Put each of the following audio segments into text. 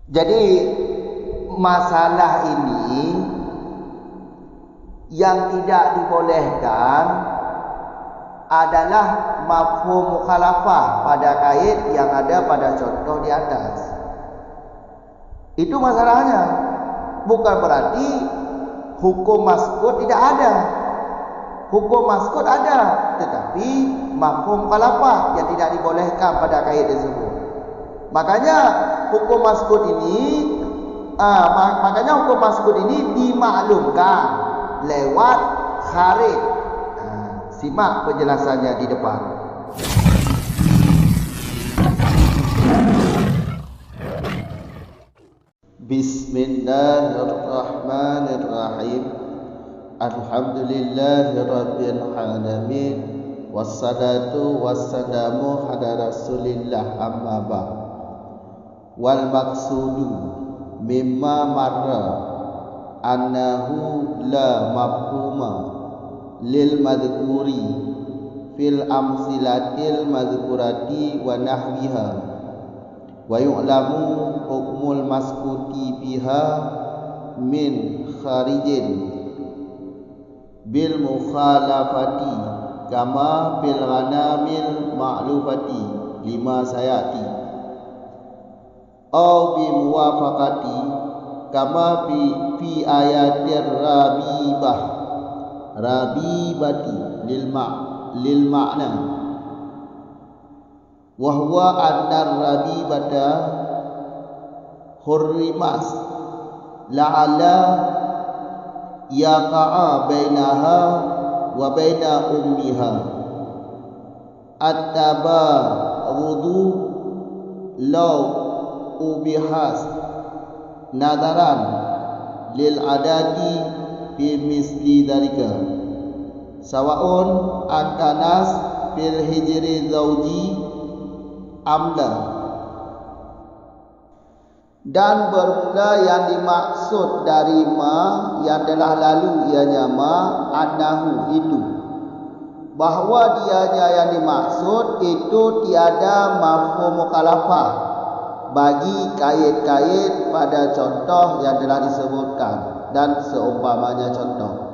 Jadi masalah ini yang tidak dibolehkan adalah mafhum mukhalafah pada kait yang ada pada contoh di atas. Itu masalahnya. Bukan berarti hukum maskut tidak ada. Hukum maskut ada, tetapi mafhum mukhalafah yang tidak dibolehkan pada kait tersebut. Makanya hukum maskut ini dimaklumkan lewat kharij. Simak penjelasannya di depan. Bismillahirrahmanirrahim. Alhamdulillahirabbil alamin. Wassalatu wassalamu ala Rasulillah, amma ba'd. Wal maqsudu mimma marra annahu la mafhuma lil madhkuri fil amsilatil madhkurati wa nahwiha wa yu'lamu hukmul maskuti biha min kharijin bil mukhalafati kama fil ghanamil ma'lufati lima sayati au bi muwafaqati kama fi ayatir rabibati lil ma'na wa huwa anna rabibata hurrimas la'alla yaqa'a bainaha wa baina ummiha at-tabarrudu law ubihas nadaran lil adati fi misli dalika sawaun antanas fil hijri zauji amla. Dan bermula yang dimaksud dari ma yang telah lalu ianya ma annahu itu, bahawa dianya yang dimaksud itu tiada mafhum mukhalafah bagi kait-kait pada contoh yang telah disebutkan dan seumpamanya contoh,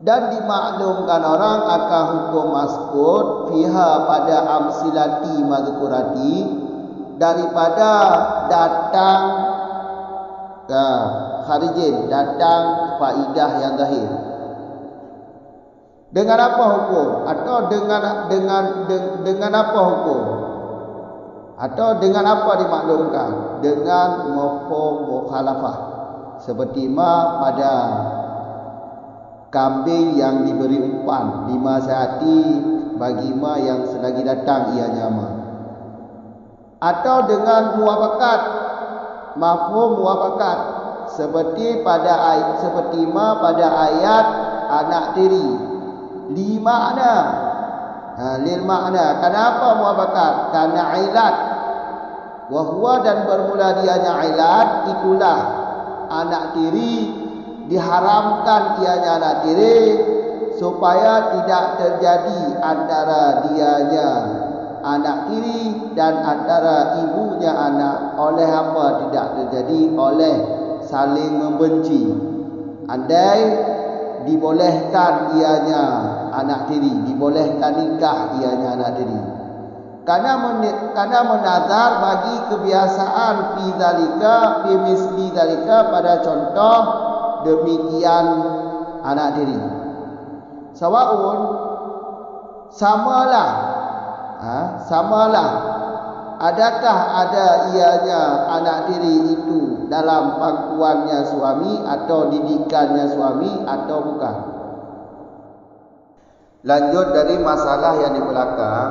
dan dimaklumkan orang akan hukum maskut fiha pada amsilati madhkurati daripada datang kharijin, datang faidah yang zahir. Dengan apa hukum? Atau dengan apa hukum? Atau dengan apa dimaklumkan? Dengan mafhum mukhalafah. Seperti pada kambing yang diberi umpan 5 sayati bagi ma yang selagi datang ianya ma. Atau dengan muwafaqat, mafhum muwafaqat, seperti pada pada ayat anak tiri lil makna. Kenapa muwafaqat? Karena ilat. Wa huwa, dan bermula dianya ilat, itulah anak tiri diharamkan ianya anak tiri supaya tidak terjadi antara dianya anak tiri dan antara ibunya anak. Oleh apa tidak terjadi? Oleh saling membenci. Andai dibolehkan ianya anak tiri, dibolehkan nikah ianya anak tiri, karena menazar bagi kebiasaan fi zalika fi misli zalika pada contoh demikian anak tiri. Sawaun, samalah, adakah ada ianya anak tiri itu dalam pangkuannya suami atau didikannya suami atau bukan. Lanjut dari masalah yang di belakang.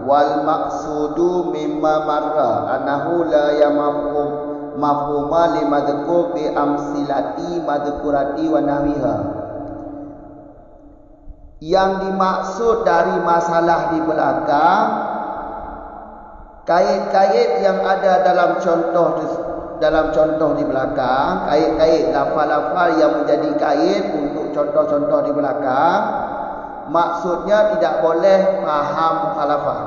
Wal maqsudu mimma marra annahu la yamafhum mafhuma limadhkur bi amsilati madhkurati wa nahwiha. Yang dimaksud dari masalah di belakang, kait-kait yang ada dalam contoh di belakang, kait-kait lafal-lafal yang menjadi kait untuk contoh-contoh di belakang, maksudnya tidak boleh faham mukhalafah.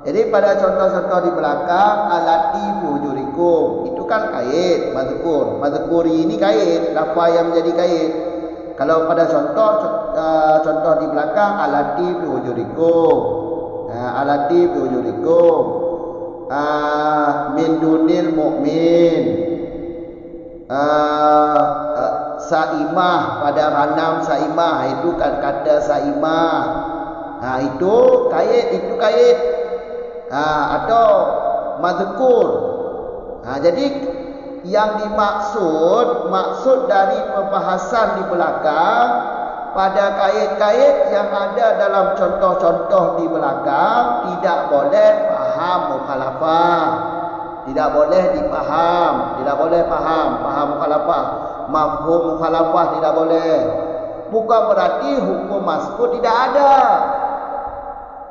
Jadi pada contoh-contoh di belakang, alati fi hujurikum, itu kait, mazkur. Mazkuri ini kait, lafaz yang menjadi kait. Kalau pada contoh di belakang, alati fi hujurikum. Alati fi hujurikum. Min dunil mu'min. Saimah, pada ranam saimah, itu kan kata saimah. Itu kait. Atau mazkur. Jadi yang maksud dari pembahasan di belakang pada kait-kait yang ada dalam contoh-contoh di belakang tidak boleh faham mukhalafah. Tidak boleh dipaham, tidak boleh faham mukhalafah. Mafhum mukhalafah tidak boleh. Bukan berarti hukum mazkur tidak ada.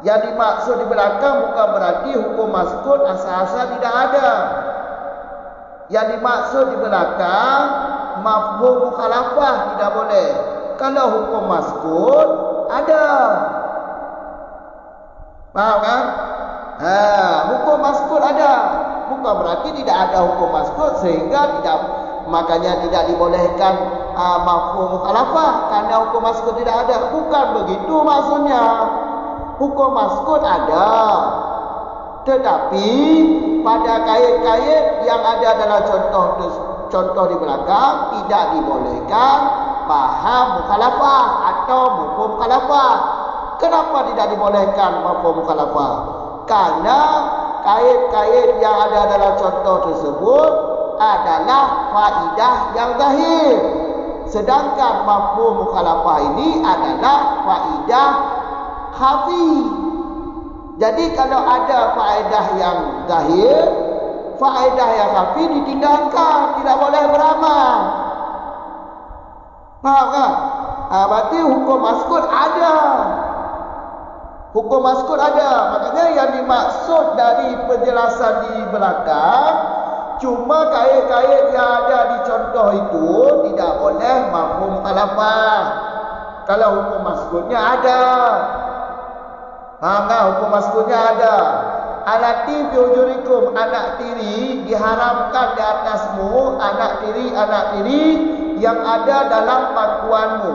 Yang dimaksud di belakang bukan berarti hukum mazkur asal-asal tidak ada. Yang dimaksud di belakang mafhum mukhalafah tidak boleh. Kalau hukum mazkur ada. Paham kan? Hukum mazkur ada. Bukan berarti tidak ada hukum mazkur sehingga makanya tidak dibolehkan mafhum mukhalafah karena hukum mazkur tidak ada. Bukan begitu maksudnya. Hukum mazkur ada, tetapi pada kait-kait yang ada dalam contoh di belakang tidak dibolehkan paham mukhalafah atau mafhum mukhalafah. Kenapa tidak dibolehkan mafhum mukhalafah? Karena kait-kait yang ada dalam contoh tersebut adalah faidah yang zahir, sedangkan mafhum mukhalafah ini adalah faidah khafi. Jadi kalau ada faedah yang zahir, faedah yang khafi ditinggalkan, tidak boleh beramal. Faham kan? Berarti hukum mazkur ada. Hukum mazkur ada. Makanya yang dimaksud dari penjelasan di belakang cuma kait-kait yang ada di contoh itu tidak boleh mafhum mukhalafah. Kalau hukum mazkurnya ada. Hukum mazkurnya ada. Alati fi hujurikum, anak tiri diharamkan di atasmu, anak tiri yang ada dalam pangkuanmu.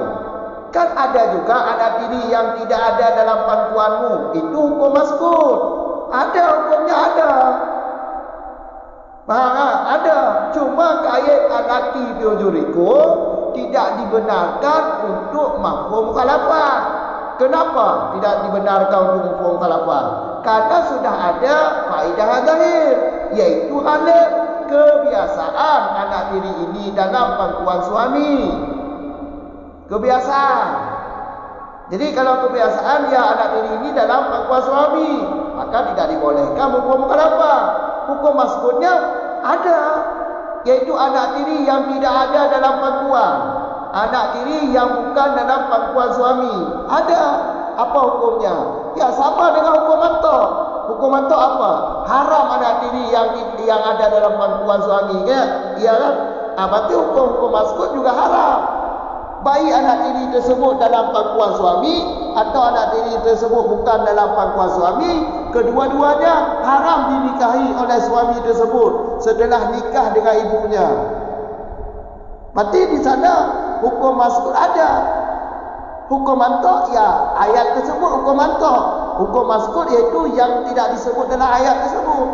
Kan ada juga anak tiri yang tidak ada dalam pangkuanmu. Itu hukum mazkur. Ada hukumnya ada. Ada. Cuma kait alati fi hujurikum tidak dibenarkan untuk mafhum mukhalafah. Kenapa tidak dibenarkan untuk mafhum mukhalafah? Karena sudah ada faedah zahir, yaitu halal kebiasaan anak tiri ini dalam pangkuan suami. Kebiasaan. Jadi kalau kebiasaan ya anak tiri ini dalam pangkuan suami, maka tidak dibolehkan mafhum mukhalafah. Hukum mazkurnya ada, yaitu anak tiri yang tidak ada dalam pangkuan. Anak tiri yang bukan dalam pangkuan suami. Ada. Apa hukumnya? Ya sama dengan hukum mantok. Hukum mantok apa? Haram anak tiri yang ada dalam pangkuan suami. Ya kan? Berarti hukum mazkur juga haram. Baik anak tiri tersebut dalam pangkuan suami atau anak tiri tersebut bukan dalam pangkuan suami, kedua-duanya haram dinikahi oleh suami tersebut setelah nikah dengan ibunya. Berarti di sana hukum mazkur ada. Hukum mantok ya ayat tersebut hukum mantok. Hukum mazkur iaitu yang tidak disebut dalam ayat tersebut.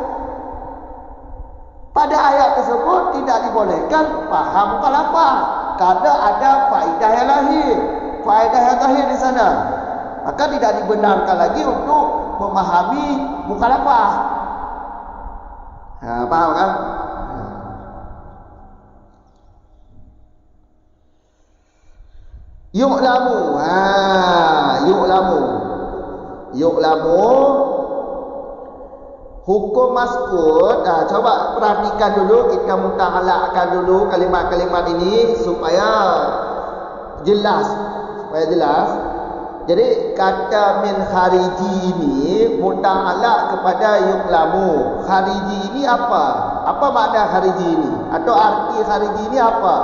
Pada ayat tersebut tidak dibolehkan faham mukhalafah karena ada faedah yang lahir, faedah yang lahir di sana. Maka tidak dibenarkan lagi untuk memahami mukhalafah. Paham kan? Yu'lamu. Yu'lamu. Hukum mazkur. Coba perhatikan dulu, kita muta'alakkan dulu kalimat-kalimat ini supaya jelas. Jadi kata min khariji ini muta'alak kepada yu'lamu. Khariji ini apa? Apa makna khariji ini? Atau arti khariji ini apa?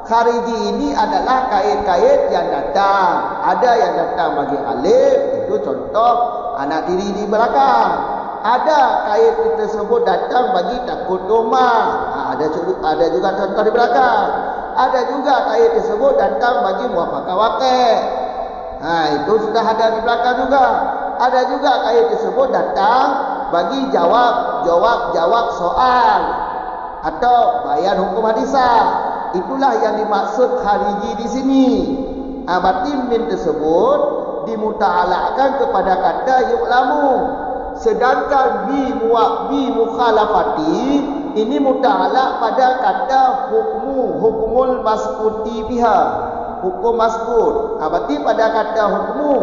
Khariji ini adalah kait-kait yang datang. Ada yang datang bagi alif, itu contoh anak tiri di belakang. ada kait tersebut datang bagi takut rumah. Ada juga contoh di belakang. Ada juga kait tersebut datang bagi muafakah wakil. Itu sudah ada di belakang juga. Ada juga kait tersebut datang bagi jawab soal atau bayan hukum hadisah. Itulah yang dimaksud khariji di sini. Berarti min tersebut dimuta'alakkan kepada kata yu'lamu. Sedangkan bi mukhalafati ini muta'alak pada kata hukmul maskuti biha. Hukum maskut. Berarti pada kata hukmu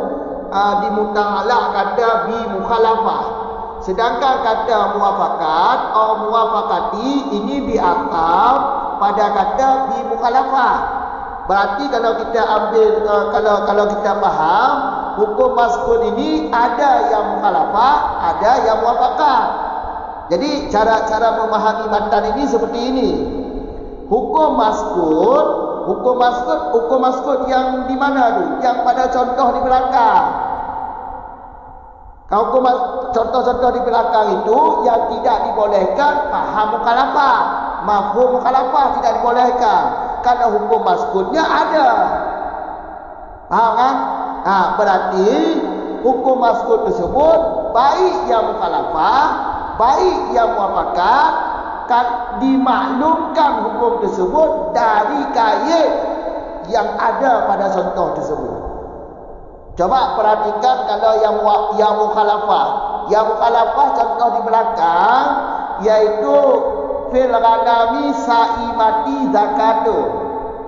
dimuta'alak kata bi mukhalafah. Sedangkan kata muafakat atau muafakati ini diatap pada kata bi mukhalafah. Berarti kalau kita ambil kalau kita faham hukum maskut ini ada yang mukhalafah, ada yang muafakat. Jadi cara memahami matan ini seperti ini. Hukum maskut yang di mana tu? Yang pada contoh di belakang. Kalau contoh-contoh di belakang itu yang tidak dibolehkan faham mukhalafah, mafhum mukhalafah tidak dibolehkan. Karena hukum maskutnya ada. Faham kan? Berarti hukum maskut tersebut baik yang mukhalafah, baik yang muafakat, kan dimaklumkan hukum tersebut dari kait yang ada pada contoh tersebut. Coba perhatikan kalau yang mukhalafah. Yang mukhalafah contoh di belakang yaitu fil ghanami sa'imati zakatu.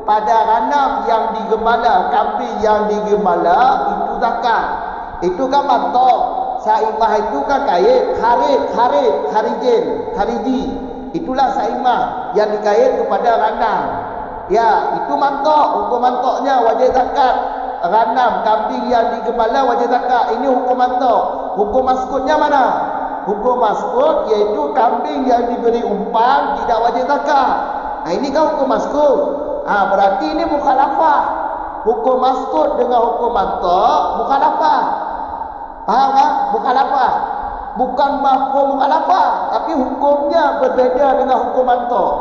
Pada ghanam yang digembala, kambing yang digembala itu zakat. Itu kan mantok. Sa'imah itu kan kait khariji. Itulah sa'imah yang dikait kepada ghanam. Ya, itu mantok. Hukum mantoknya wajib zakat. Ghanam, kambing yang digembala wajib zakat. Ini hukum mantok. Hukum maskutnya mana? Hukum maskut iaitu kambing yang diberi umpan tidak wajib zakat. Ini kan hukum maskut. Berarti ini mukhalafah. Hukum maskut dengan hukum mantok mukhalafah. Faham kan? Mukhalafah. Bukan mafhum mukhalafah, tapi hukumnya berbeza dengan hukum mantok.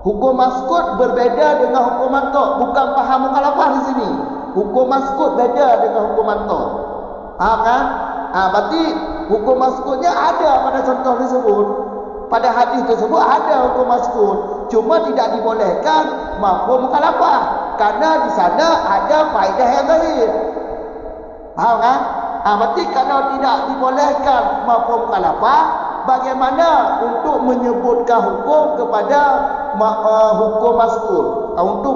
Hukum maskut berbeza dengan hukum mantok, bukan faham mukhalafah di sini. Hukum maskut beda dengan hukum mantok. Faham kan? Berarti hukum maskutnya ada pada contoh tersebut. Pada hadis tersebut ada hukum maskut. Cuma tidak dibolehkan mafhum mukhalafah. Karena di sana ada faedah yang zahir. Faham kan? Berarti kalau tidak dibolehkan mafhum mukhalafah, bagaimana untuk menyebutkan hukum kepada hukum maskut? Untuk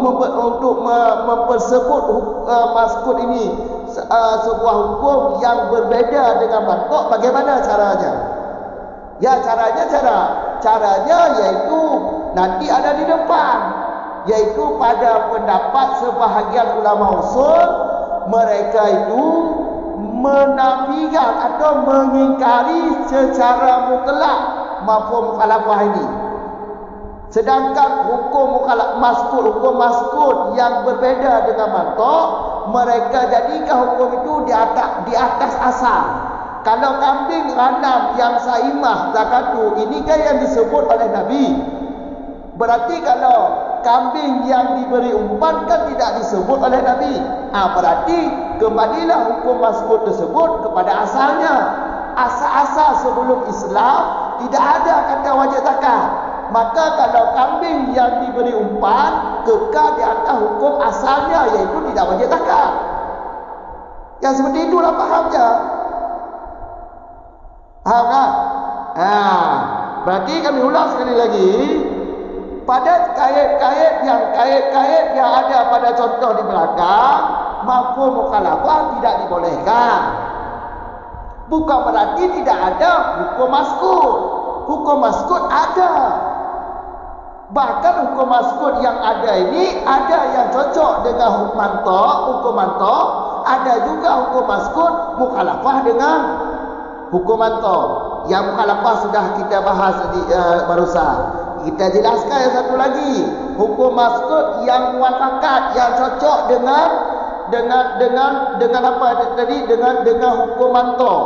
mempersebut maskut ini sebuah hukum yang berbeza dengan mantok, bagaimana caranya? Ya, caranya yaitu nanti ada di depan, yaitu pada pendapat sebahagian ulama usul, mereka itu menafikan atau mengingkari secara mutlak mafhum mukhalafah ini. Sedangkan hukum maskut yang berbeza dengan mantok, mereka jadikan hukum itu di atas asal. Kalau kambing ghanam yang saimah zakatu, ini kan yang disebut oleh Nabi. Berarti kalau kambing yang diberi umpan kan tidak disebut oleh Nabi. Berarti kembalilah hukum maskut tersebut kepada asalnya. Asal-asal sebelum Islam tidak ada kata wajib zakat. Maka kalau kambing yang diberi umpan kekal di atas hukum asalnya, yaitu tidak wajib zakat. Yang seperti itulah fahamnya. Faham kan? Berarti kami ulang sekali lagi. Pada kait-kait yang ada pada contoh di belakang, mafhum mukhalafah tidak dibolehkan. Bukan berarti tidak ada hukum maskut. Hukum maskut ada. Bahkan hukum maskut yang ada ini ada yang cocok dengan hukum mantok, ada juga hukum maskut mukhalafah dengan hukum mantok. Yang mukhalafah sudah kita bahas barusan. Kita jelaskan yang satu lagi, hukum maskut yang muafakat, yang cocok dengan apa tadi, dengan hukum mantok.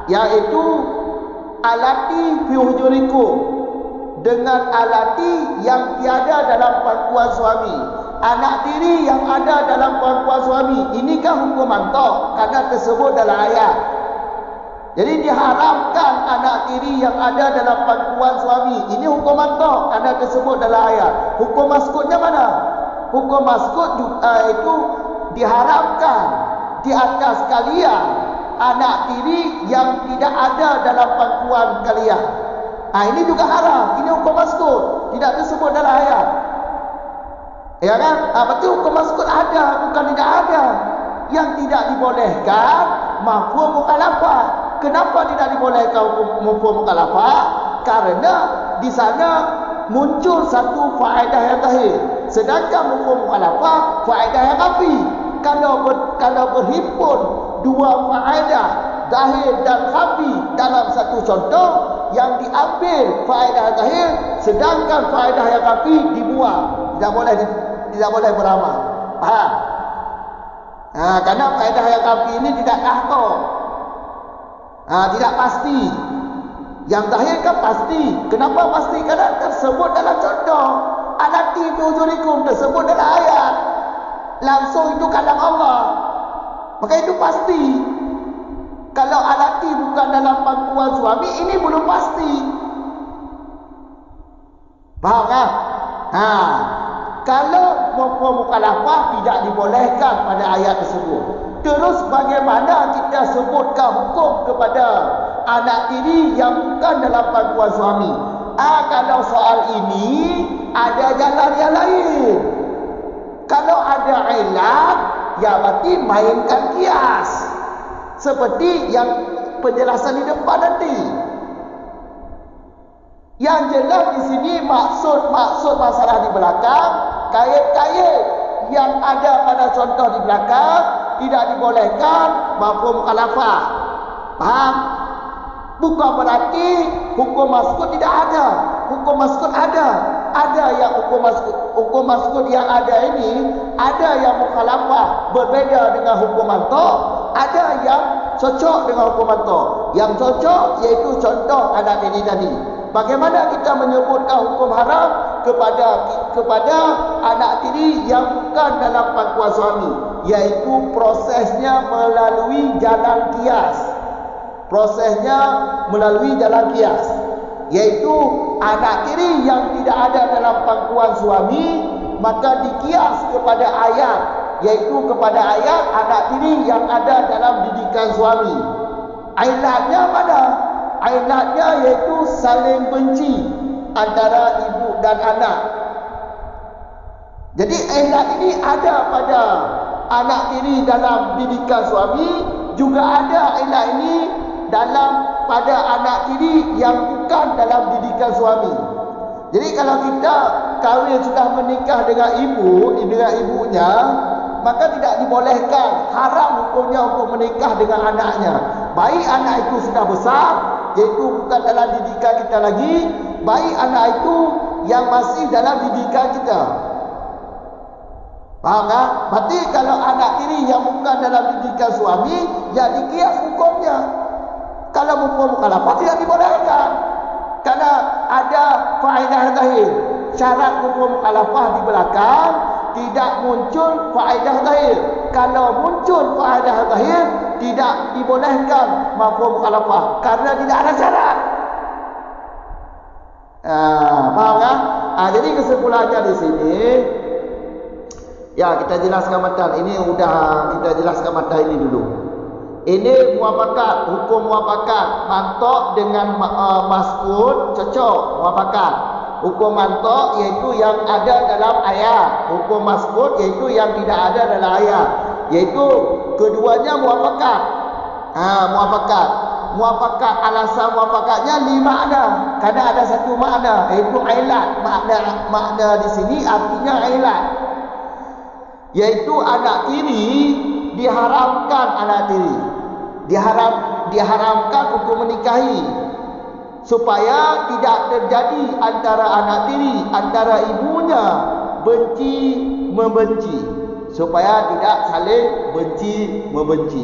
yaitu alati fi hujurikum, dengan alati yang tiada dalam pangkuan suami. Anak tiri yang ada dalam pangkuan suami, inikah hukum mantok karena tersebut dalam ayat. Jadi diharamkan anak tiri yang ada dalam pangkuan suami. Ini hukum mantok karena tersebut dalam ayat. Hukum maskutnya mana? Hukum maskut itu diharamkan di atas kalian anak tiri yang tidak ada dalam pangkuan kalian. Ini juga haram. Ini hukum maskut, tidak disebut dalam ayat. Ya kan? Berarti hukum maskut ada, bukan tidak ada. Yang tidak dibolehkan mafhum mukhalafah. Kenapa tidak dibolehkan mafhum mukhalafah? Karena di sana muncul satu faedah yang zahir, sedangkan mafhum mukhalafah faedah yang khafi. Kalau berhimpun dua faedah zahir dan khafi dalam satu contoh, yang diambil faedah zahir, sedangkan faedah yang khafi dibuang. Tidak boleh beramal. Faham? Karena faedah yang khafi ini tidak kahto, tidak pasti. Yang zahir kan pasti. Kenapa pasti? Karena tersebut dalam contoh. Alati fi hujurikum tersebut dalam ayat. Langsung itu kalam Allah. Maka itu pasti. Kalau alati bukan dalam pangkuan suami, ini belum pasti. Faham kan? Kalau mafhum mukhalafah tidak dibolehkan pada ayat tersebut, terus bagaimana kita sebutkan hukum kepada anak tiri yang bukan dalam pangkuan suami? Kalau soal ini ada jalan yang lain. Kalau ada ilat, ya berarti mainkan kias. Seperti yang penjelasan di depan nanti. Yang jelas di sini maksud masalah di belakang, kait-kait yang ada pada contoh di belakang tidak dibolehkan mafhum mukhalafah. Faham? Bukan berarti hukum maskut tidak ada. Hukum maskut ada. Ada yang hukum maskut yang ada ini, ada yang mukhalafah berbeda dengan hukum mantok, ada yang cocok dengan hukum mantok. Yang cocok yaitu contoh anak ini tadi. Bagaimana kita menyebutkan hukum haram kepada anak tiri yang bukan dalam pangkuan suami, yaitu prosesnya melalui jalan kias. Prosesnya melalui jalan kias, yaitu anak tiri yang tidak ada dalam pangkuan suami, maka dikias kepada ayat, yaitu kepada ayat anak tiri yang ada dalam didikan suami. Ilatnya mana? Ilatnya yaitu saling benci antara ibu dan anak. Jadi ilat ini ada pada anak tiri dalam didikan suami, juga ada ilat ini dalam pada anak tiri yang bukan dalam didikan suami. Jadi kalau kita kahwin sudah menikah dengan ibunya, maka tidak dibolehkan, haram hukumnya untuk menikah dengan anaknya. Baik anak itu sudah besar, yaitu bukan dalam didikan kita lagi, baik anak itu yang masih dalam didikan kita. Faham tak? Berarti kalau anak tiri yang bukan dalam didikan suami, ya dikias hukumnya. Kalau hukum mukhalafah tidak dibolehkan, karena ada faedah zahir. Syarat hukum mukhalafah di belakang tidak muncul faedah zahir. Kalau muncul faedah zahir, tidak dibolehkan mafhum mukhalafah karena tidak ada syarat. Faham kan? Jadi kesimpulannya di sini, ya kita jelaskan matan ini, kita jelaskan matan ini dulu. Ini muafakat, hukum muafakat mantok dengan maskut cocok muafakat. Hukum mantok yaitu yang ada dalam ayat, hukum maskut yaitu yang tidak ada dalam ayat, yaitu keduanya muafakat. Muafakat, alasan muafakatnya 5 makna, karena ada satu makna yaitu ilat. Makna di sini artinya ilat, yaitu anak tiri diharamkan, anak tiri diharamkan untuk menikahi, supaya tidak terjadi antara anak tiri, antara ibunya benci membenci, supaya tidak saling benci membenci.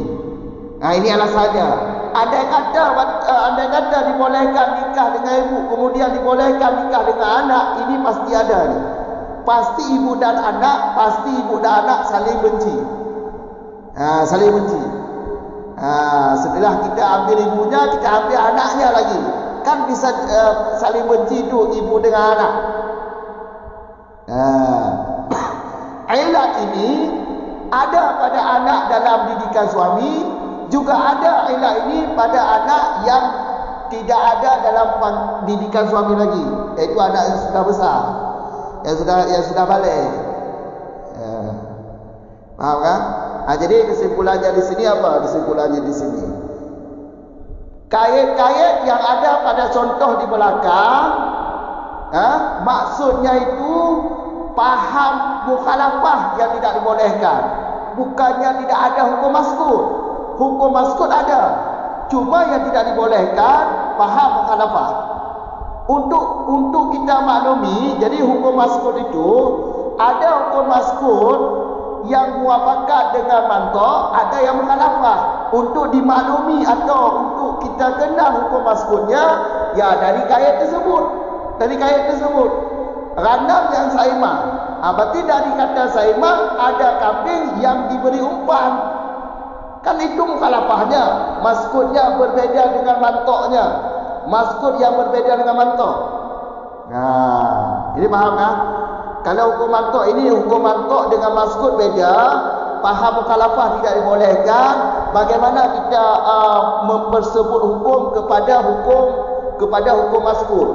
Ini alasannya. andai kata dibolehkan nikah dengan ibu, kemudian dibolehkan nikah dengan anak, ini pasti ada ni. Pasti ibu dan anak saling benci. Saling benci. Setelah kita ambil ibunya, kita ambil anaknya lagi. Kan bisa saling benci tu ibu dengan anak. Ilat ini ada pada anak dalam didikan suami, juga ada ilat ini pada anak yang tidak ada dalam didikan suami lagi, iaitu anak yang sudah besar, yang sudah balik. Faham kan? Jadi kesimpulannya di sini apa? Kesimpulannya di sini, kait-kait yang ada pada contoh di belakang, maksudnya itu paham mukhalafah yang tidak dibolehkan. Bukannya tidak ada hukum maskut. Hukum maskut ada, cuma yang tidak dibolehkan paham mukhalafah. Untuk kita maklumi, jadi hukum maskut itu ada hukum maskut yang muafakat dengan mantuk, ada yang mukhalafah. Untuk dimaklumi atau untuk kita kenal hukum maskutnya, ya dari kait tersebut. Randam yang saimah. Berarti dari kata saimah ada kambing yang diberi umpan. Kan itu mukhalafahnya. Maskutnya berbeza dengan mantuknya. Maskut yang berbeza dengan mantuk. Ini paham kan? Kalau hukum mantuk ini, hukum mantuk dengan maskut beda, paham mukhalafah tidak dibolehkan. Bagaimana kita mempersebut hukum kepada hukum maskut?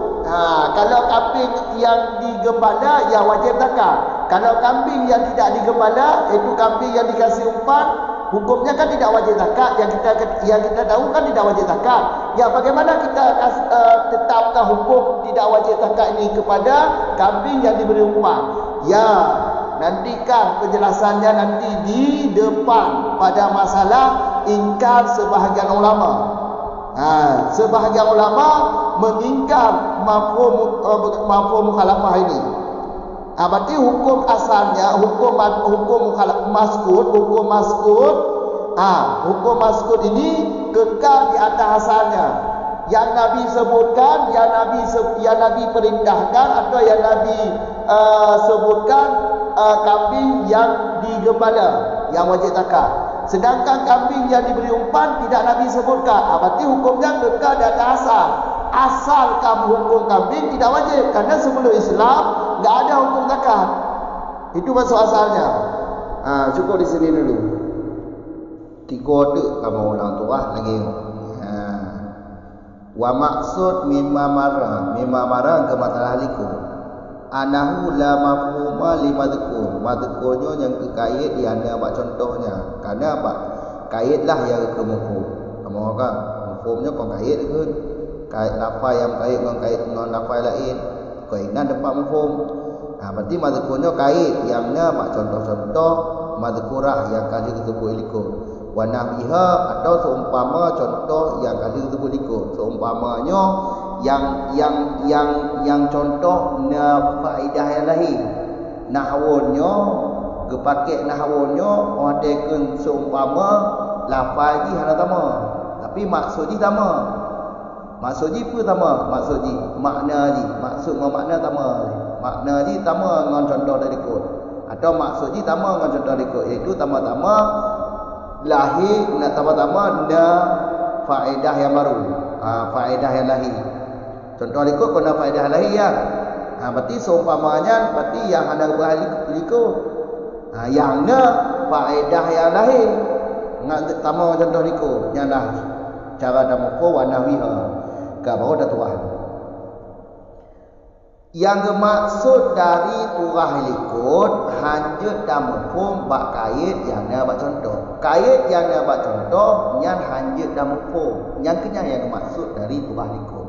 Kalau kambing yang digembala, ya wajib zakat. Kalau kambing yang tidak digembala, itu kambing yang dikasih umpan, hukumnya kan tidak wajib zakat. Yang kita tahu kan tidak wajib zakat. Ya, bagaimana kita tetapkan hukum tidak wajib zakat ini kepada kambing yang diberi umpan? Ya, nantikan penjelasannya nanti di depan pada masalah ingkar sebahagian ulama. Sebahagian ulama mengingkar mafhum mukhalafah ini. Berarti hukum asalnya, hukum maskut ini kekal di atas asalnya. Yang Nabi sebutkan, yang Nabi perintahkan atau yang Nabi sebutkan kambing yang digembala, yang wajib zakat. Sedangkan kambing yang diberi umpan tidak Nabi sebutkan. Berarti hukumnya kekal di atas asal. Asal hukum kambing tidak wajib, karena sebelum Islam enggak ada hukum zakat. Itu masuk asalnya. Cukup di sini dulu. 3 tu kamu orang tua lagi. Wa maksud mimma marah ke masalah liku. Anahu la mafhuma limadhkur. Madhkurnya yang kekait dia ada buat contohnya. Karena apa? Kaitlah yang ke mafhum. Kamu kan mafhumnya kau kait ke? Kait lafaz yang kait dengan lafaz lain. Kaitan dapat mafhum. Berarti madhkurnya kait yang ada buat contoh-contoh madhkurah yang kali tersebut ikut. Wa nahwiha atau seumpama contoh yang kali tersebut ikut. Seumpamanya yang contoh faedah yang lain. Nahwunya gepakai nahwunya wadakan seumpama lafaz hal sama, tapi maksudnya sama. Maksudnya pun sama, makna sama. Makna ni sama dengan contoh dari kod. Atau maksudnya sama dengan contoh dari kod, iaitu sama-sama lahir nak sama-sama faedah yang baru. Faedah yang lahir. Contoh ikut kena faedah lahir ya. Berarti seumpamanya berarti yang ada berikut. Yang na faedah yang lahir. Ngat tama contoh ikut. Yang dah cara damuko wa nahwiha. Ka baru dah tuah. Yang maksud dari turah likut hanjut dan mafhum bak kait yang ada bak contoh. Kait yang ada bak contoh yang hanjut dan mafhum. Yang kenyang yang maksud dari turah likut.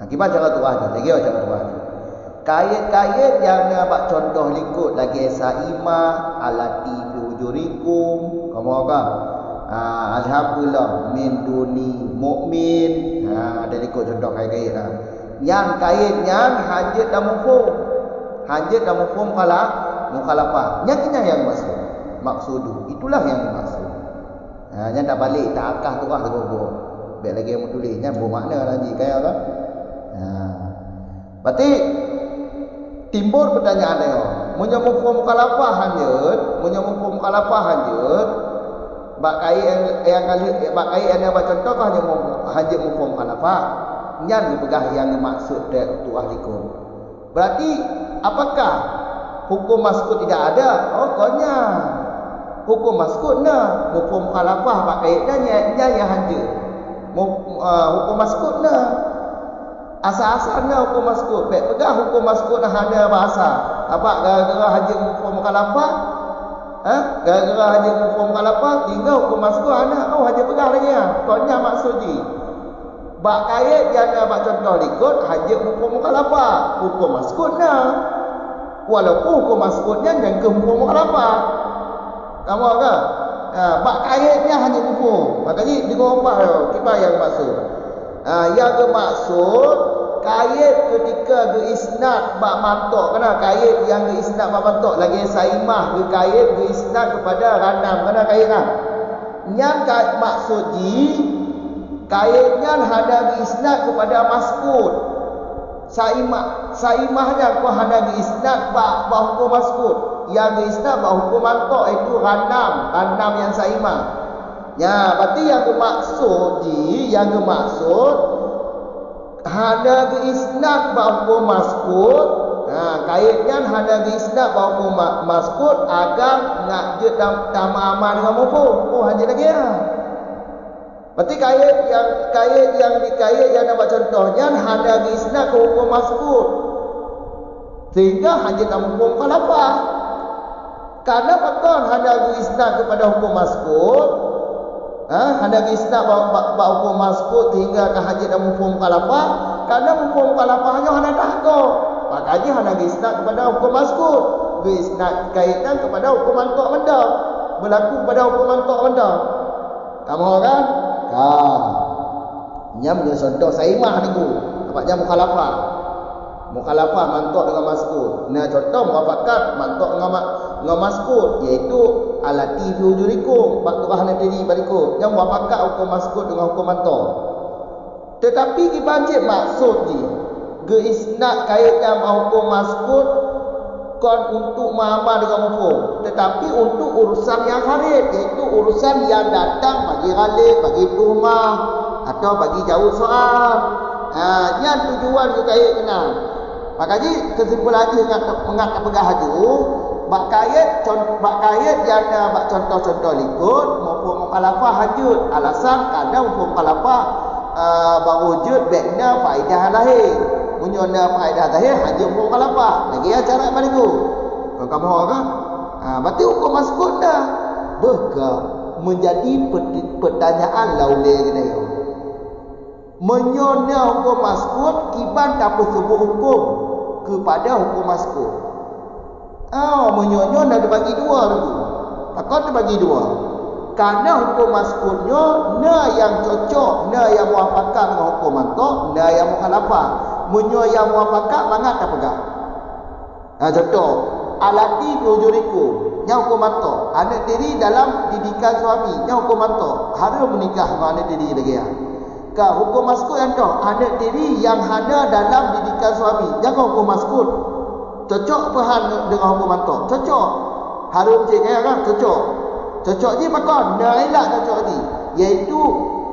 Gimana cara turah tu? Lagi cara turah tu. Kait-kait yang ada bak contoh likut lagi saima alati fi ujurikum. Kamu kan? Alhamdulillah min duni mukmin. Ada likut contoh kait-kait lah. Yang kaitnya hanjut dan mafhum. Hanjut dan mafhum mukhalafah. Yang ini yang maksud. Maksudu. Itulah yang dimaksud. Nya dah balik tak akah tu tu go. Baik lagi yang tulisnya bermakna lagi kaya kan. Berarti timbul pertanyaan dia. Munyo mufhum mukhalafah hanjut bak kai yang contoh kan hanya mufhum mukhalafah. Nyan dipegah yang maksud dia tu ahlikum. Berarti apakah hukum maskut tidak ada? Oh, konya. Hukum maskut na, mufhum mukhalafah bak kai nya yang hanjut. Hukum maskut na. Asal-asalnya hukum maskut. Baik pegang hukum maskut dah ada bahasa. Apa gara-gara haji mufhum mukhalafah? Gara-gara haji mufhum mukhalafah tinggal hukum maskut ada. Oh haji pegang lagi ah. Konya maksud ji. Bak kait yang bak contoh ikut haji mufhum mukhalafah. Hukum maskutnya. Walaupun hukum maskutnya yang ke mufhum mukhalafah. Kamu ke? Bak kaitnya hanya mufhum. Makanya digopah kita yang maksud. Yang bermaksud kait ketika geisnad bak mantok kena kait yang geisnad bak mantok lagi saimah ke kait geisnad kepada ranam kena kait kan yang kait maksud ji kaitnya ada geisnad kepada maskut saimahnya ko ada geisnad bak hukum maskut yang geisnad bak hukum mantok itu ranam yang saimah. Ya, berarti yang bermaksud hada geisnad bahawa maskut. Kaitnya hada geisnad bahawa maskut agar ngajut tamama dengan mufhum. Oh, hanya lagi ya. Berarti kait yang dapat contohnya hada geisnad bahawa maskut. Sehingga hanya mufhum mukhalafah. Karena betul hada geisnad kepada hukum maskut. Hendak isnad bak hukum maskut hingga ke haji dan mufhum mukhalafah karena mufhum mukhalafahnya hendak tahqiq makanya hendak isnad kepada hukum maskut isnad kaitan kepada hukum mantuk mendak berlaku pada hukum mantuk mendak kamu kan nya menjadi contoh saimah niku napaknya mukhalafah mantuk dengan maskut nah contoh muafakat mantuk dengan maskut iaitu alati fi wujurikum bakturah nadiri balikum yang muafakat hukum maskut dengan hukum mantuk tetapi dibancik maksud ji geisnad kaitan hukum maskut kon untuk ma'amal dengan mufhum tetapi untuk urusan yang kharij iaitu urusan yang datang bagi ghalib bagi tuhmah atau bagi jawab soal yang tujuan ke kait kena makanya kesimpulan mengat pegah haju bak kait yang bak contoh-contoh likut mufhum mukhalafah hajud alasan kadang mufhum mukhalafah berwujud baiknya faedah lahir munyona faedah lahir hajud mufhum mukhalafah lagi ya cara balik tu kalau kamu kan berarti hukum maskut dah menjadi pertanyaan laulai gini menyona hukum maskut kiban tak sebut hukum kepada hukum maskut menyona dah dibagi dua dulu takkan dibagi dua karena hukum maskutnya na yang cocok na yang muafakat dengan hukum mantuk na yang mukhalafah menyo yang muafakat bangat tak pegang contoh alati biujurikum yang hukum mantuk anak diri dalam didikan suami yang hukum mantuk harus menikah dengan anak diri lagi ya hukum maskut yang tu anak diri yang ada dalam didikan suami jangan hukum maskut cocok pehan dengan hukum mantuk cocok harum cik kan cocok je pakon nailah cocok ni iaitu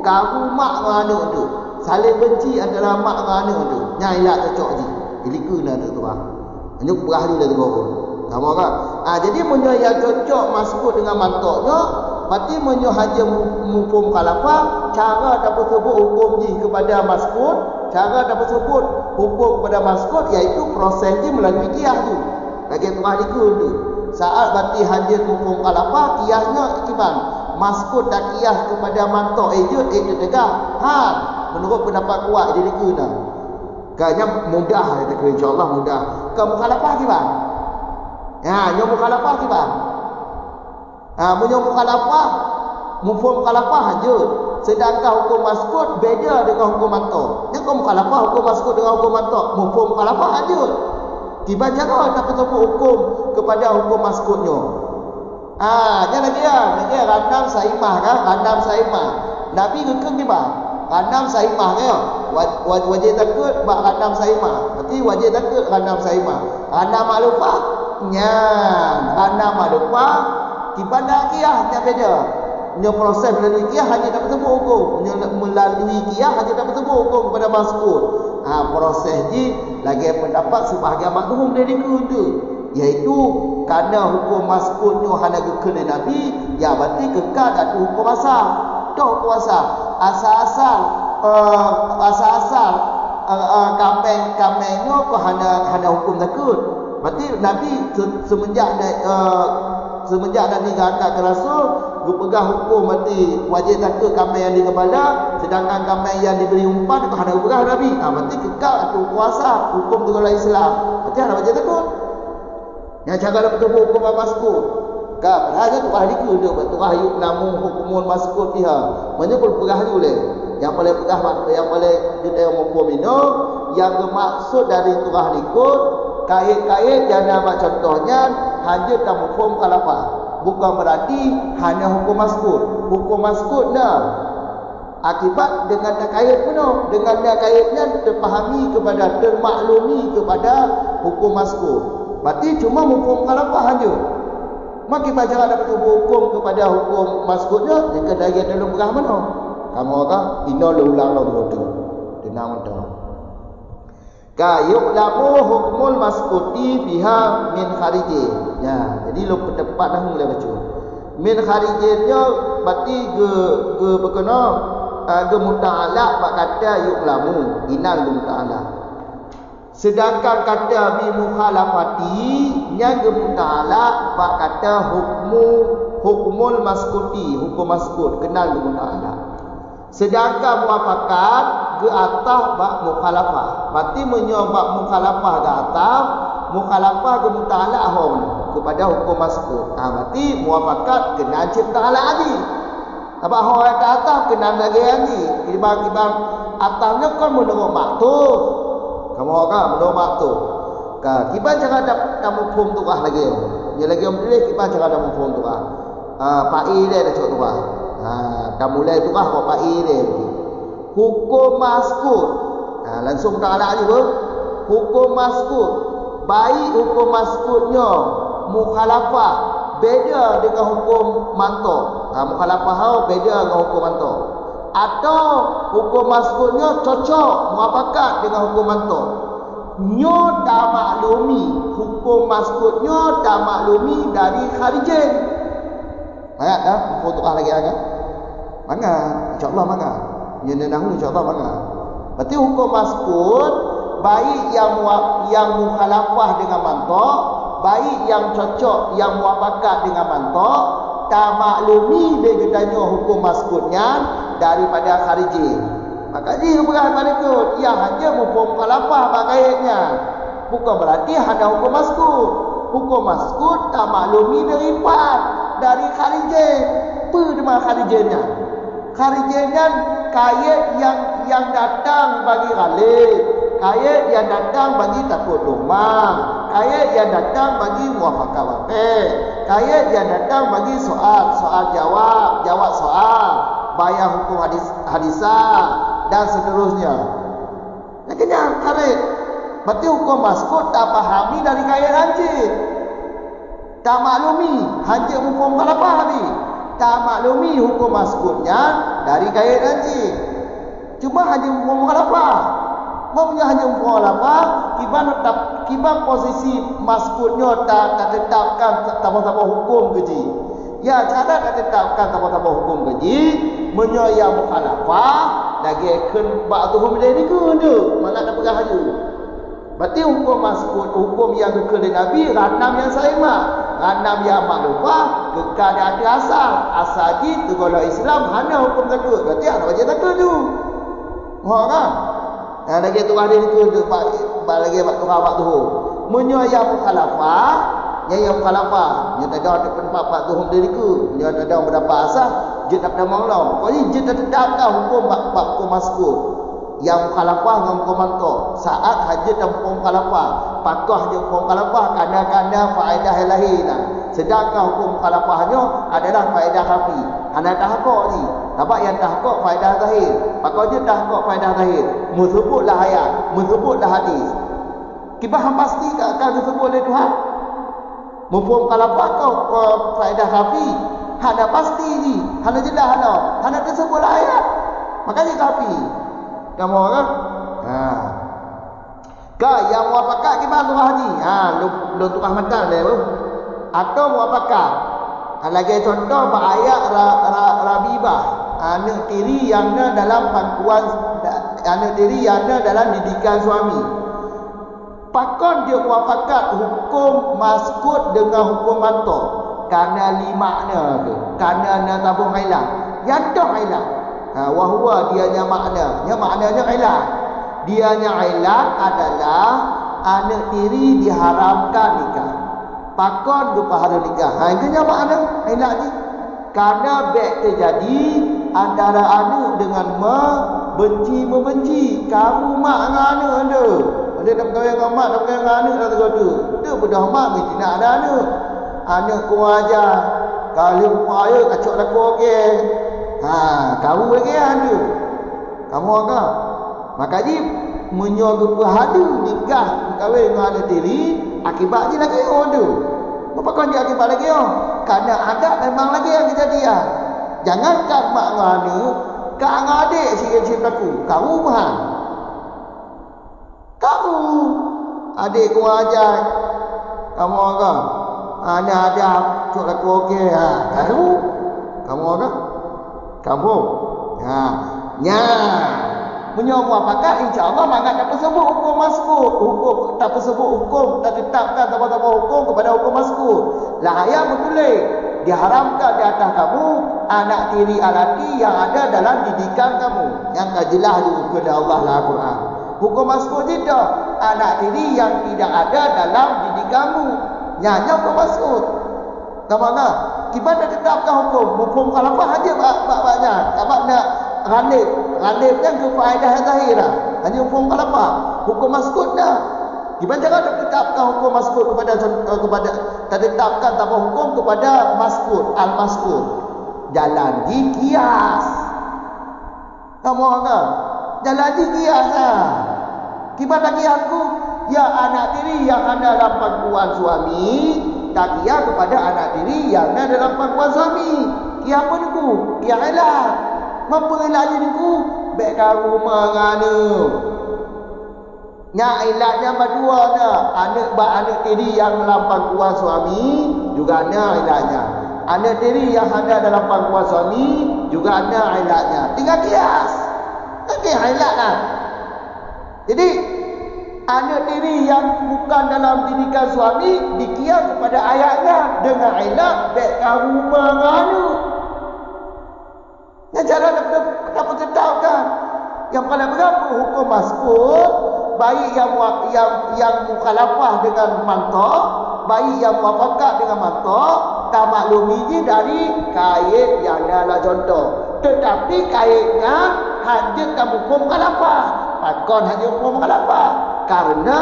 kamu mak dengan anak tu saling benci antara mak dengan anak tu nailah cocok je ilikuna tu hanya berah dulu tu sama kan jadi menyo yang cocok maskut dengan mantuknya berarti menyo haja mufhum mukhalafah cara dapat sebut hukum ji kepada maskut cara dapat sebut hukum kepada maskut iaitu proses dia melalui qiyas tu lagi tuah tu saat berarti haja mufhum mukhalafah qiyasnya ikiban maskut tak qiyas kepada mantuk itu tegak menurut pendapat kuat dia dikena kayaknya mudah dia insyaallah mudah ke mukhalafah kiban nyo mukhalafah kiban punya mukhalafah mufhum mukhalafah hajud sedangkan hukum maskut beda dengan hukum mantuk yang mukhalafah hukum maskut dengan hukum mantuk mufhum mukhalafah hajud tiba cara tak sebut hukum kepada hukum maskutnya Jangan lagi randam saimah kan, randam saimah. Nabi kekeng ni bah. Randam saimah kan. Wajib takut bak randam saimah. Berarti wajib takut randam saimah. Randam maklufah. Randam maklufah tiba-tiba kiyah nya beda. Nya proses melalui kiyah hanya dapat sebut hukum. Nya melalui kiyah hanya dapat sebut hukum kepada mas'ul. Proses ni lagi pendapat sebahagian makhluk dari kudu, iaitu kerana hukum mas'ulnya hanya kekal Nabi, ya berarti kekal ada hukum asal. Dah hukum asal. Asal-asal kamengnya ko hanya hukum takut. Berarti Nabi semenjak Nabi angkat ke Rasul, dia pegang hukum berarti wajib takut kameng yang di kepala, sedangkan kameng yang diberi umpan itu hanya pegang Nabi. Berarti kekal itu kuasa hukum tu kalau Islam. Berarti hanya wajib takut. Yang cara dapat hukum mas'ul. Padahal tu ahli ku dia betul ayub namun hukumun mas'ul fiha. Maknanya pun pegah boleh. Yang paling pegah yang paling kita hukum ini yang bermaksud dari turah likut kait-kait yang nama contohnya hanya tak hukum khalafah. Bukan berarti hanya hukum mas'ul. Hukum mas'ul akibat dengan kait penuh, dengan kaitnya terfahami kepada termaklumi kepada hukum mas'ul. Berarti cuma hukum khalafah hanya. Maka kita dapat hukum kepada hukum mas'ulnya yang kedai dalam berah mana? Kamu kata ina ulang tu. Tenang betul. Kayuk lamu hukmul mas'uti biha min khariji. Ya, jadi lu tepat dah mula baca. Min kharijinya berarti ge berkena ge muta'ala bak kata yuk lamu inal muta'ala. Sedangkan kata bi mukhalafati nya ge muta'ala bak kata hukmul mas'uti, hukum mas'ud kenal ge muta'ala. Sedangkan muafakat ke atas bak mukhalafah. Berarti menyebab mukhalafah ke atas, mukhalafah ke muta'ala kepada hukum mas'ul. Berarti muafakat kena cipta lagi. Apa orang ke atas kena lagi lagi. Kibang atasnya kan menurut maktub. Kamu orang menurut maktub. Kibang cara kamu hukum turah lagi. Dia lagi pilih kibang cara kamu hukum turah. Pai dia dah cakap turah. Dah mulai turah kau pai dia. Hukum mas'ul. Langsung ta'ala juga. Hukum mas'ul. Baik hukum mas'ulnya mukhalafah beda dengan hukum mantok. Mukhalafah beda dengan hukum mantok. Atau hukum mas'ulnya cocok muafakat dengan hukum mantok. Nyo dah maklumi hukum mas'ulnya dah maklumi dari kharijin. Ayat dah untuk lagi agak. Mana? Insya-Allah mana? Yang nahu insya-Allah mana? Berarti hukum mas'ul baik yang mukhalafah dengan mantok, baik yang cocok yang muafakat dengan mantok, tak maklumi dia katanya hukum mas'ulnya daripada khariji. Maka dia berah pada tu, ia hanya hukum mukhalafah pakaiannya. Bukan berarti hanya hukum mas'ul. Hukum mas'ul tak maklumi dari khariji. Apa nama kharijinya? Kharijinya kait yang datang bagi ghalib, kait yang datang bagi takut domang, kait yang datang bagi muafakat waqi', kait yang datang bagi soal jawab soal, bayar hukum hadisah dan seterusnya. Akhirnya kait. Berarti hukum mas'ul tak fahami dari kait hancur. Tak maklumi hanya hukum khalafah ni. Tak maklumi hukum mas'ulnya dari kait hancur. Cuma hanya hukum khalafah. Maksudnya hanya hukum khalafah, kiban posisi mas'ulnya tak tetapkan tambah-tambah hukum keji. Ya, cara tak tetapkan tambah-tambah hukum keji, menyayang mukhalafah lagi akan ba'duhum dari kudu. Mana nak pegang haju. Berarti hukum mas'ul, hukum yang kekal Nabi, ranam yang saimah, ranam yang maklufah, kekal di asal itu kalau Islam hanya hukum takut. Berarti ada wajib takut tu. Kan? Lagi tu ada itu lagi waktu waktu menyayang mukhalafah, yang mukhalafah, dia tak ada pendapat waktu dari ku, dia tak ada berapa asas, dia tak ada maulah. Pokoknya dia tak tetapkan hukum mas'ul. yang mukhalafah dengan hukum mantuk. Saat haji dan hukum mukhalafah, pakah je hukum mukhalafah kerana faedah yang lain. Sedangkan hukum mukhalafahnya adalah faedah khafi. Hana tahqiq ni. Sebab yang tahqiq faedah zahir. Pakah je tahqiq faedah zahir. Musebutlah ayat, musebutlah hadis. Kibah hang pasti akan disebut oleh Tuhan. Mufhum mukhalafah kau faedah khafi. Hana pasti ni. Hana jelas hana tersebutlah ayat. Makanya khafi. Kamu orang? Yang muafakat gimana surah ni? Lu tukar matan dia tu. Atau muafakat. Lagi contoh ayat Rabibah. Anak tiri yang dalam pangkuan, anak tiri yang dalam didikan suami. Pakon dia muafakat hukum maskut dengan hukum mantuk. Kerana limakna tu. Kerana tabung hailah. Yang dah hailah. Wahwa dianya maknanya ilat. Dianya ilat adalah anak tiri diharamkan nikah. Pakon tu pahala nikah. Itu makna ilat ni. Kerana baik terjadi antara anak dengan membenci. Kamu mak dengan anak ada. Ada tak berkahwin dengan mak, tak berkahwin dengan anak tak tergoda. Dia bedah mak mesti nak ada anak. Anak ku ajar. Kalau upaya kacau laku okey. Kamu lagi ada. Kamu agak. Makanya menyoga pahadu nikah kahwin dengan anak tiri, akibatnya lagi ada. Apa kau dia akibat lagi Kerana adat memang lagi yang kejadian. Jangankan mak dengan anak, kak dengan adik sikit-sikit aku. Kamu faham? Kamu adik ku ajar. Kamu agak. Anak ada cok laku okey. Kamu agak. Kamu menyoba apakah insya-Allah mangat tak tersebut hukum maskut, hukum tak tersebut hukum tak ditetapkan apa-apa hukum kepada hukum maskut. Lah ayat betulis diharamkan di atas kamu anak tiri lelaki yang ada dalam didikan kamu. Yang jelas juga kepada Allah lah Al-Quran. Hukum maskut tidak, anak tiri yang tidak ada dalam didikanmu. Nyanya hukum maskut. Kemana? Kita dah tetapkan hukum mukhalafah aja banyak. Tak nak ghalib kan ke faedah zahir lah. Hanya hukum mukhalafah. Hukum maskut dah. Kita jangan tetapkan hukum maskut kepada tetapkan tanpa hukum kepada maskut, al-maskut. Jalan di kias. Kamu kan? Jalan di kias lah. Kita lagi aku ya anak tiri yang ada dalam pangkuan suami. Tak kira kepada anak diri yang ada dalam pangkuan suami. Kira apa niku? Kira ilat. Mampu ilat je niku? Baik kau rumah ngana. Nya ilatnya berdua na. Anak diri yang dalam pangkuan suami juga ada ilatnya. Anak diri yang ada dalam pangkuan suami juga ada ilatnya. Tinggal kias. Kira ilat lah. Jadi anak tiri yang bukan dalam didikan suami dikias kepada ayatnya dengan ilat baik rumah nganu. Yang cara dapat tetapkan yang pada berapa hukum maskut, baik yang mukhalafah dengan mantuk, baik yang muafakat dengan mantuk, tak maklumi je dari kait yang adalah contoh. Tetapi kaitnya hanya hukum mukhalafah. Pakon hanya hukum mukhalafah. Karena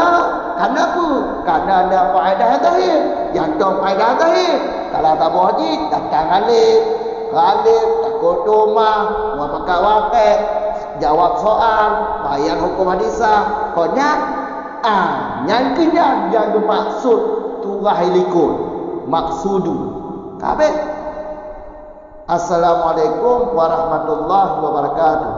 apa? Karena ada faedah zahir. Yang tu faedah zahir. Kalau tak haji, datang ghalib, takut rumah, muafakat wafat, jawab soal, bayar hukum hadisah. Konyak, yang kenyang yang bermaksud turah ilikun. Maksudu. Kabeh. Assalamualaikum warahmatullahi wabarakatuh.